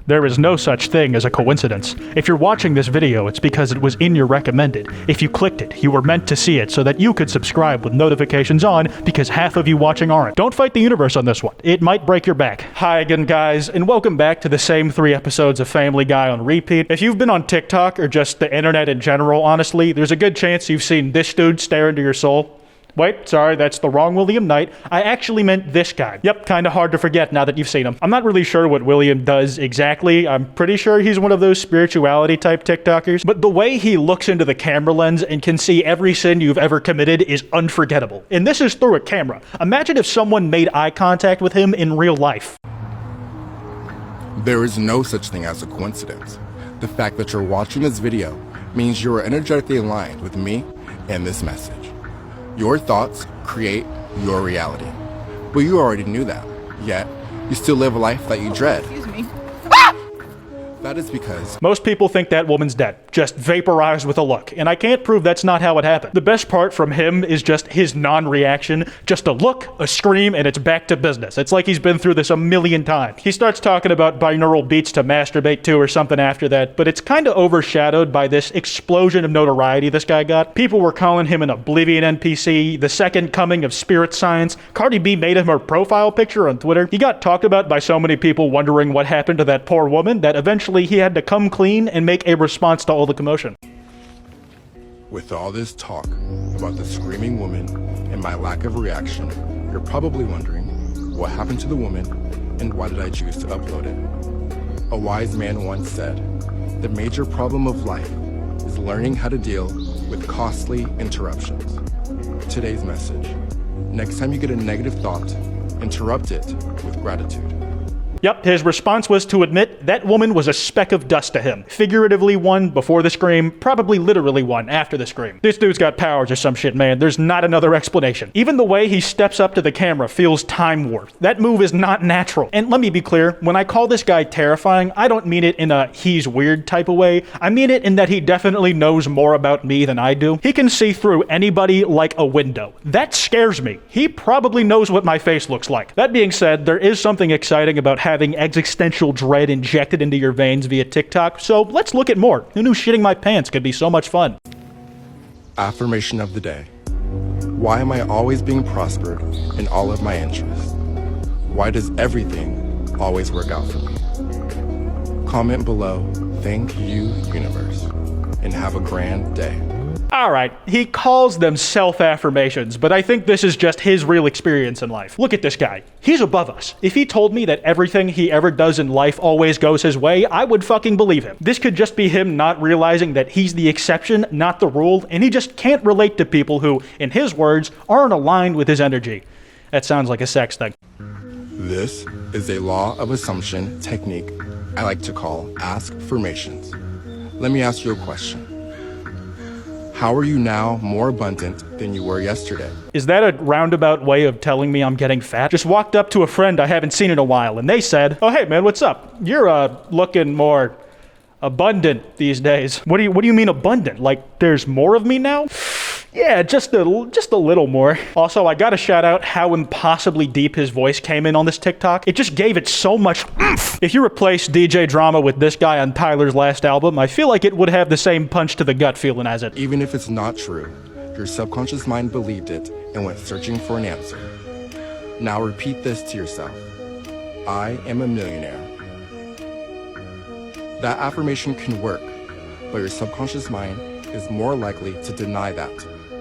There is no such thing as a coincidence. If you're watching this video, it's because it was in your recommended. If you clicked it, you were meant to see it so that you could subscribe with notifications on, because half of you watching aren't. Don't fight the universe on this one. It might break your back. Hi again, guys, and welcome back to the same 3 episodes of Family Guy on repeat. If you've been on TikTok or just the internet in general, honestly, there's a good chance you've seen this dude stare into your soul. Wait, sorry, that's the wrong William Knight. I actually meant this guy. Yep, kinda hard to forget now that you've seen him. I'm not really sure what William does exactly. I'm pretty sure he's one of those spirituality type TikTokers. But the way he looks into the camera lens and can see every sin you've ever committed is unforgettable. And this is through a camera. Imagine if someone made eye contact with him in real life. There is no such thing as a coincidence. The fact that you're watching this video means you are energetically aligned with me and this message. Your thoughts create your reality. But you already knew that, yet you still live a life that you dread. Excuse me. That is because most people think that woman's dead, just vaporized with a look, and I can't prove that's not how it happened. The best part from him is just his non-reaction, just a look, a scream, and it's back to business. It's like he's been through this a million times. He starts talking about binaural beats to masturbate to or something after that, but it's kind of overshadowed by this explosion of notoriety this guy got. People were calling him an Oblivion NPC, the second coming of spirit science. Cardi B made him her profile picture on Twitter. He got talked about by so many people wondering what happened to that poor woman that eventually he had to come clean and make a response to all the commotion. with all this talk about the screaming woman and my lack of reaction, you're probably wondering what happened to the woman and why did I choose to upload it. A wise man once said, the major problem of life is learning how to deal with costly interruptions. Today's message: next time you get a negative thought, interrupt it with gratitude. Yep, his response was to admit that woman was a speck of dust to him. Figuratively one before the scream, probably literally one after the scream. This dude's got powers or some shit, man. There's not another explanation. Even the way he steps up to the camera feels time warped. That move is not natural. And let me be clear, when I call this guy terrifying, I don't mean it in a he's weird type of way. I mean it in that he definitely knows more about me than I do. He can see through anybody like a window. That scares me. He probably knows what my face looks like. That being said, there is something exciting about having existential dread injected into your veins via TikTok, so let's look at more. Who knew shitting my pants could be so much fun? Affirmation of the day. Why am I always being prospered in all of my interests? Why does everything always work out for me? Comment below, thank you, universe, and have a grand day. Alright, he calls them self-affirmations, but I think this is just his real experience in life. Look at this guy. He's above us. If he told me that everything he ever does in life always goes his way, I would fucking believe him. This could just be him not realizing that he's the exception, not the rule, and he just can't relate to people who, in his words, aren't aligned with his energy. That sounds like a sex thing. This is a law of assumption technique I like to call ask-firmations. Let me ask you a question. How are you now more abundant than you were yesterday? Is that a roundabout way of telling me I'm getting fat? Just walked up to a friend I haven't seen in a while, and they said, "Oh, hey man, what's up? You're looking more abundant these days." What do you mean abundant? Like there's more of me now? Yeah, just a little more. Also, I gotta shout out how impossibly deep his voice came in on this TikTok. It just gave it so much oomph. If you replace DJ Drama with this guy on Tyler's last album, I feel like it would have the same punch to the gut feeling as it. Even if it's not true, your subconscious mind believed it and went searching for an answer. Now repeat this to yourself. I am a millionaire. That affirmation can work, but your subconscious mind is more likely to deny that,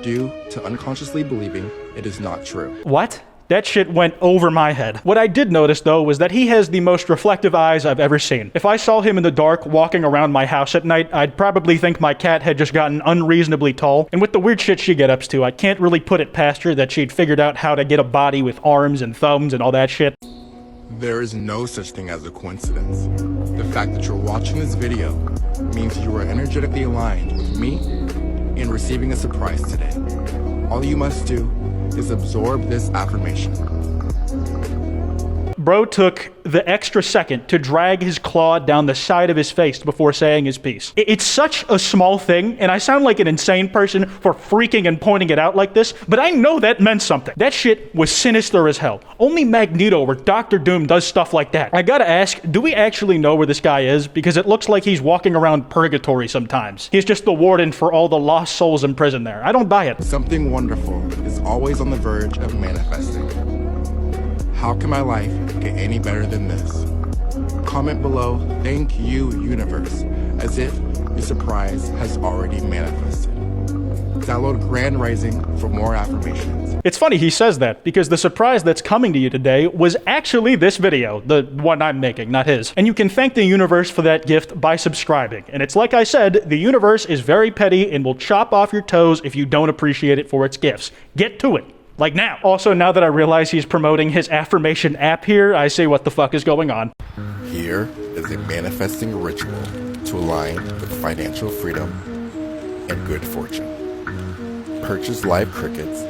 due to unconsciously believing it is not true. What? That shit went over my head. What I did notice, though, was that he has the most reflective eyes I've ever seen. If I saw him in the dark walking around my house at night, I'd probably think my cat had just gotten unreasonably tall. And with the weird shit she get up to, I can't really put it past her that she'd figured out how to get a body with arms and thumbs and all that shit. There is no such thing as a coincidence. The fact that you're watching this video means you are energetically aligned with me and receiving a surprise today. All you must do is absorb this affirmation. Bro took the extra second to drag his claw down the side of his face before saying his piece. It's such a small thing, and I sound like an insane person for freaking and pointing it out like this, but I know that meant something. That shit was sinister as hell. Only Magneto or Doctor Doom does stuff like that. I gotta ask, do we actually know where this guy is? Because it looks like he's walking around purgatory sometimes. He's just the warden for all the lost souls in prison there. I don't buy it. Something wonderful is always on the verge of manifesting. How can my life get any better than this? Comment below, thank you, universe, as if your surprise has already manifested. Download Grand Rising for more affirmations. It's funny he says that, because the surprise that's coming to you today was actually this video, the one I'm making, not his. And you can thank the universe for that gift by subscribing. And it's like I said, the universe is very petty and will chop off your toes if you don't appreciate it for its gifts. Get to it. Like now. Also, now that I realize he's promoting his affirmation app here, I see what the fuck is going on. Here is a manifesting ritual to align with financial freedom and good fortune. Purchase live crickets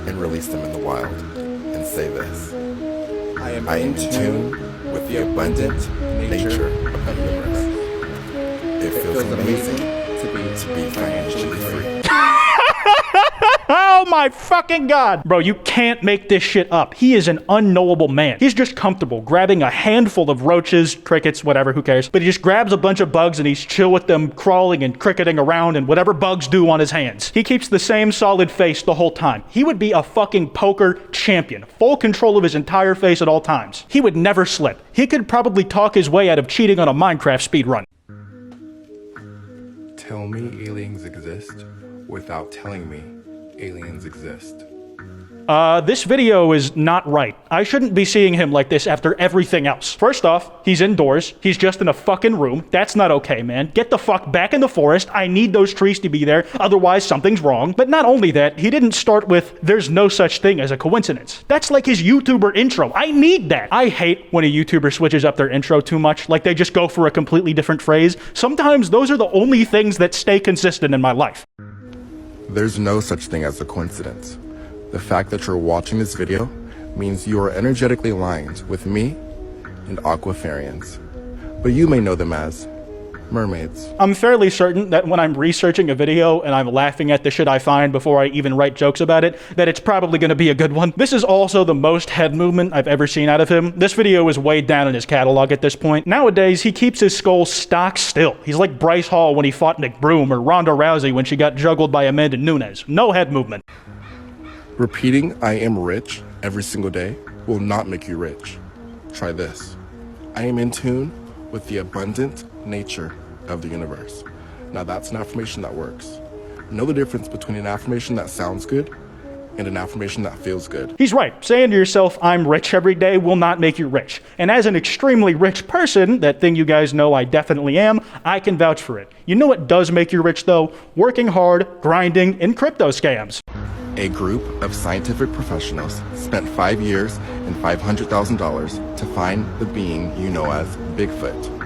and release them in the wild and say this: I am in tune with the abundant nature of the universe. It feels amazing to be financially free. Oh my fucking god! Bro, you can't make this shit up. He is an unknowable man. He's just comfortable grabbing a handful of roaches, crickets, whatever, who cares. But he just grabs a bunch of bugs and he's chill with them crawling and cricketing around and whatever bugs do on his hands. He keeps the same solid face the whole time. He would be a fucking poker champion. Full control of his entire face at all times. He would never slip. He could probably talk his way out of cheating on a Minecraft speedrun. Tell me aliens exist without telling me aliens exist. This video is not right. I shouldn't be seeing him like this after everything else. First off, he's indoors. He's just in a fucking room. That's not okay, man. Get the fuck back in the forest. I need those trees to be there. Otherwise, something's wrong. But not only that, he didn't start with, there's no such thing as a coincidence. That's like his YouTuber intro. I need that. I hate when a YouTuber switches up their intro too much. Like they just go for a completely different phrase. Sometimes those are the only things that stay consistent in my life. There's no such thing as a coincidence. The fact that you're watching this video means you are energetically aligned with me and Aquafarians, but you may know them as mermaids. I'm fairly certain that when I'm researching a video and I'm laughing at the shit I find before I even write jokes about it, that it's probably going to be a good one. This is also the most head movement I've ever seen out of him. This video is way down in his catalog at this point. Nowadays, he keeps his skull stock still. He's like Bryce Hall when he fought Nick Broom or Ronda Rousey when she got juggled by Amanda Nunes. No head movement. Repeating I am rich every single day will not make you rich. Try this. I am in tune with the abundant nature of the universe. Now that's an affirmation that works. Know the difference between an affirmation that sounds good and an affirmation that feels good. He's right. Saying to yourself, I'm rich every day will not make you rich. And as an extremely rich person, that thing you guys know I definitely am, I can vouch for it. You know what does make you rich though? Working hard, grinding, and crypto scams. A group of scientific professionals spent 5 years and $500,000 to find the being you know as Bigfoot.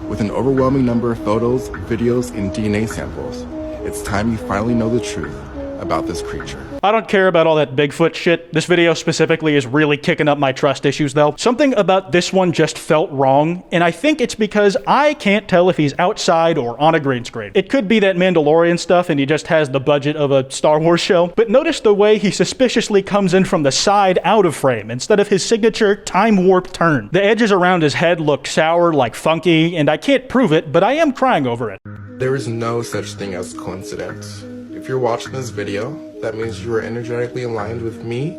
With an overwhelming number of photos, videos, and DNA samples, it's time you finally know the truth about this creature. I don't care about all that Bigfoot shit. This video specifically is really kicking up my trust issues though. Something about this one just felt wrong, and I think it's because I can't tell if he's outside or on a green screen. It could be that Mandalorian stuff and he just has the budget of a Star Wars show, but notice the way he suspiciously comes in from the side out of frame instead of his signature time warp turn. The edges around his head look sour like Funky, and I can't prove it, but I am crying over it. There is no such thing as coincidence. If you're watching this video, that means you are energetically aligned with me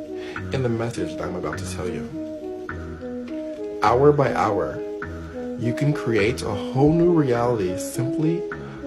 and the message that I'm about to tell you. Hour by hour, you can create a whole new reality simply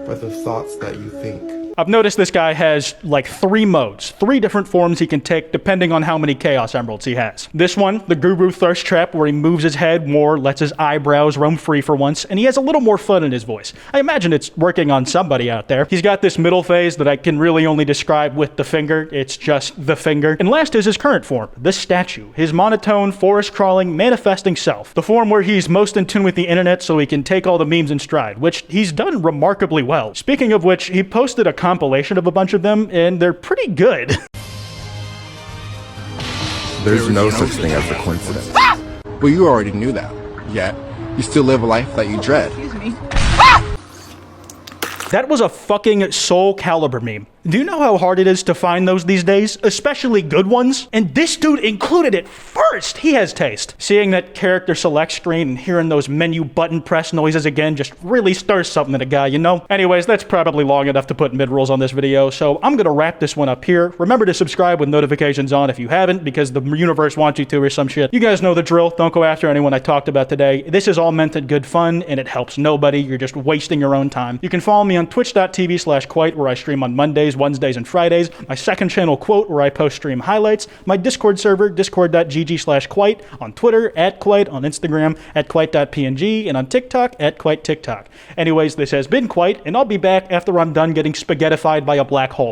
by the thoughts that you think. I've noticed this guy has like 3 modes, 3 different forms he can take depending on how many Chaos Emeralds he has. This one, the Guru Thirst Trap, where he moves his head more, lets his eyebrows roam free for once, and he has a little more fun in his voice. I imagine it's working on somebody out there. He's got this middle phase that I can really only describe with the finger. It's just the finger. And last is his current form, the statue, his monotone, forest-crawling, manifesting self. The form where he's most in tune with the internet so he can take all the memes in stride, which he's done remarkably well. Speaking of which, he posted a compilation of a bunch of them, and they're pretty good. There's no such thing as a coincidence. Well, you already knew that. Yet, you still live a life that you dread. Excuse me. That was a fucking Soul Calibur meme. Do you know how hard it is to find those these days? Especially good ones? And this dude included it first! He has taste. Seeing that character select screen and hearing those menu button press noises again just really stirs something in a guy, you know? Anyways, that's probably long enough to put mid-rolls on this video, so I'm gonna wrap this one up here. Remember to subscribe with notifications on if you haven't, because the universe wants you to or some shit. You guys know the drill. Don't go after anyone I talked about today. This is all meant in good fun, and it helps nobody. You're just wasting your own time. You can follow me on twitch.tv/Kwite, where I stream on Mondays, Wednesdays, and Fridays, my second channel, Quote, where I post stream highlights, my Discord server, discord.gg/Kwite, on Twitter, @Kwite, on Instagram, @Kwite.png, and on TikTok, @KwiteTikTok. Anyways, this has been Kwite, and I'll be back after I'm done getting spaghettified by a black hole.